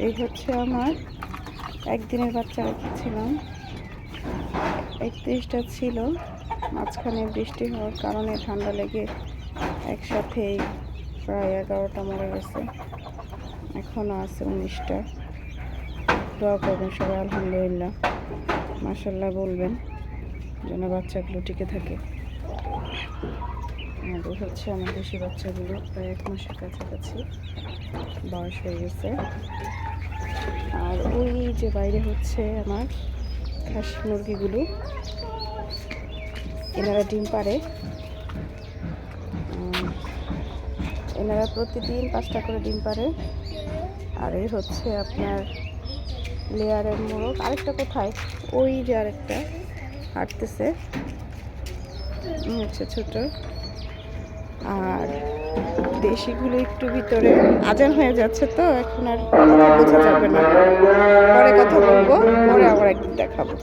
এই হচ্ছে আমার একদিনের বাচ্চা রেখেছিলাম, 31টা ছিল। মাঝখানে বৃষ্টি হওয়ার কারণে ঠান্ডা লেগে একসাথেই প্রায় 11টা মরে গেছে। এখনও আছে 19টা। দোয়া করবেন সবাই, আলহামদুলিল্লাহ, মাশাআল্লাহ বলবেন যেন বাচ্চাগুলো টিকে থাকে। আমাদের হচ্ছে আমার দেশি বাচ্চাগুলো প্রায় 1 মাসের কাছাকাছি বয়স হয়ে গেছে। আর ওই যে বাইরে হচ্ছে আমার খাসি মুরগিগুলো, এনারা ডিম পাড়ে। এনারা প্রতিদিন 5টা করে ডিম পাড়ে। আর এই হচ্ছে আপনার লেয়ারের মোরগ। আরেকটা কোথায়? ওই যে আরেকটা হাঁটতেছে, হচ্ছে ছোট। আর দেশিগুলো একটু ভিতরে। আজান হয়ে যাচ্ছে তো এখন আর বোঝা যাবে না, পরে কথা বলবো, পরে আবার একদিন দেখাবো।